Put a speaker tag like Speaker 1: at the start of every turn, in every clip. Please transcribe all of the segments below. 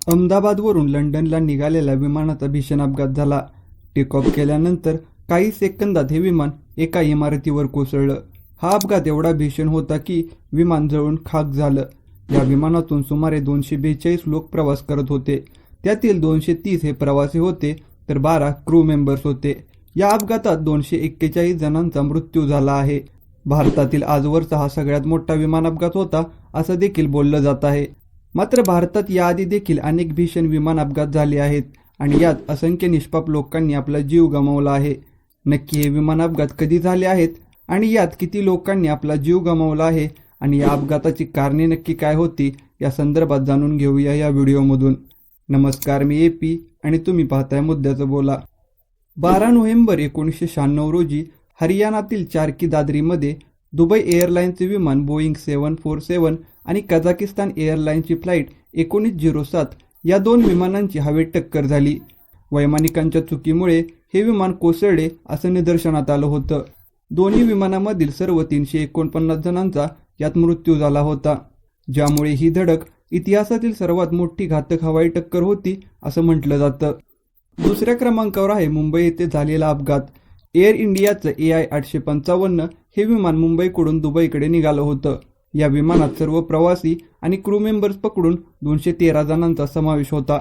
Speaker 1: अहमदाबादवरून लंडनला निघालेल्या विमानाचा भीषण अपघात झाला. टेक ऑफ केल्यानंतर काही सेकंदात हे विमान एका इमारतीवर कोसळलं. हा अपघात एवढा भीषण होता की विमान जळून खाक झालं. या विमानातून सुमारे 242 लोक प्रवास करत होते. त्यातील 230 हे प्रवासी होते तर 12 क्रू मेंबर्स होते. या अपघातात 241 जणांचा मृत्यू झाला आहे. भारतातील आजवरचा हा सगळ्यात मोठा विमान अपघात होता असं देखील बोललं जात आहे. मात्र भारतात याआधी देखील अनेक भीषण विमान अपघात झाले आहेत आणि यात असंख्य निष्पाप लोकांनी आपला जीव गमावला आहे. नक्की हे विमान अपघात कधी झाले आहेत आणि यात किती लोकांनी आपला जीव गमावला आहे आणि या अपघाताची कारणे नक्की काय होती या संदर्भात जाणून घेऊया या व्हिडिओमधून. नमस्कार, मी AP आणि तुम्ही पाहताय मुद्द्याचं बोला. 12 नोव्हेंबर 1996 रोजी हरियाणातील चारकी दादरीमध्ये दुबई एअरलाईनचे विमान बोईंग 747 आणि कझाकिस्तान एअरलाईनची फ्लाईट 1907 या दोन विमानांची हवेत टक्कर झाली. वैमानिकांच्या चुकीमुळे हे विमान कोसळले असं निदर्शनात आलं होतं. दोन्ही विमानामधील सर्व 349 जणांचा यात मृत्यू झाला होता, ज्यामुळे ही धडक इतिहासातील सर्वात मोठी घातक हवाई टक्कर होती असं म्हटलं जातं. दुसऱ्या क्रमांकावर आहे मुंबई येथे झालेला अपघात. एअर इंडियाचं AI 855 हे विमान मुंबईकडून दुबईकडे निघालं होतं. या विमानात सर्व प्रवासी आणि क्रू मेंबर्स पकडून 213 जणांचा समावेश होता.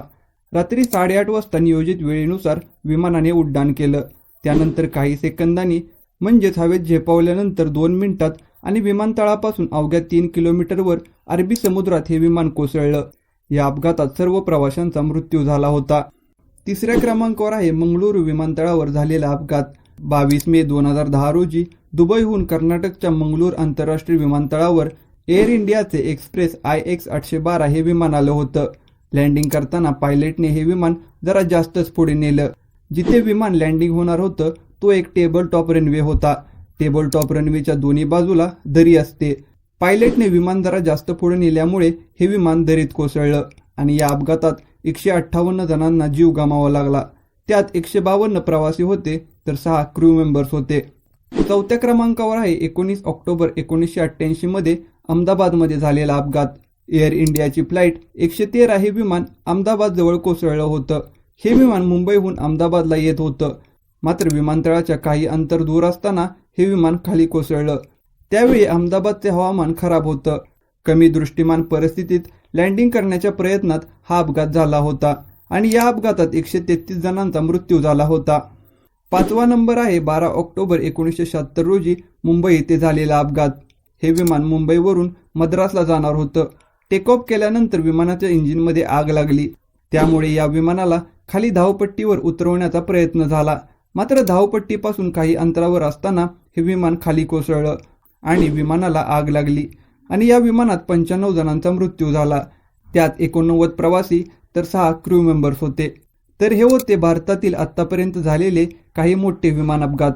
Speaker 1: रात्री 8:30 वाजता नियोजित वेळेनुसार विमानाने उड्डाण केलं. त्यानंतर काही सेकंदांनी म्हणजेच हवेत झेपावल्यानंतर 2 मिनिटात आणि विमानतळापासून अवघ्या 3 किलोमीटरवर अरबी समुद्रात हे विमान कोसळलं. या अपघातात सर्व प्रवाशांचा मृत्यू झाला होता. तिसऱ्या क्रमांकावर आहे मंगळुरू विमानतळावर झालेला अपघात. 22 मे 2010 रोजी दुबईहून कर्नाटकच्या मंगळूर आंतरराष्ट्रीय विमानतळावर एअर इंडियाचे एक्सप्रेस IX 812 हे विमान आलं होतं. लँडिंग करताना पायलटने हे विमान जरा जास्तच पुढे नेलं. जिथे विमान लँडिंग होणार होतं तो एक टेबल टॉप रनवे होता. टेबल टॉप रनवेच्या दोन्ही बाजूला दरी असते. पायलटने विमान जरा जास्त पुढे नेल्यामुळे हे विमान दरीत कोसळलं आणि या अपघातात 158 जणांना जीव गमावा लागला. त्यात 152 प्रवासी होते तर 6 क्रू मेंबर्स होते. चौथ्या क्रमांकावर आहे 19 ऑक्टोबर 1988 मध्ये अहमदाबादमध्ये झालेला अपघात. एअर इंडियाची फ्लाईट 113 हे विमान अहमदाबाद जवळ कोसळलं होतं. हे विमान मुंबईहून अहमदाबादला येत होतं. मात्र विमानतळाच्या काही अंतर दूर असताना हे विमान खाली कोसळलं. त्यावेळी अहमदाबादचे हवामान खराब होतं. कमी दृष्टिमान परिस्थितीत लँडिंग करण्याच्या प्रयत्नात हा अपघात झाला होता आणि या अपघातात 133 जणांचा मृत्यू झाला होता. 5वा नंबर आहे 12 ऑक्टोबर 1976 रोजी मुंबई येथे झालेला अपघात. हे विमान मुंबईवरून मद्रासला जाणार होतं. टेक ऑफ केल्यानंतर विमानाच्या इंजिनमध्ये आग लागली. त्यामुळे या विमानाला खाली धावपट्टीवर उतरवण्याचा प्रयत्न झाला. मात्र धावपट्टीपासून काही अंतरावर असताना हे विमान खाली कोसळलं आणि विमानाला आग लागली आणि या विमानात 95 जणांचा मृत्यू झाला. त्यात 89 प्रवासी तर 6 क्रू मेंबर्स होते. तर हे होते भारतातील आत्तापर्यंत झालेले काही मोठे विमान अपघात.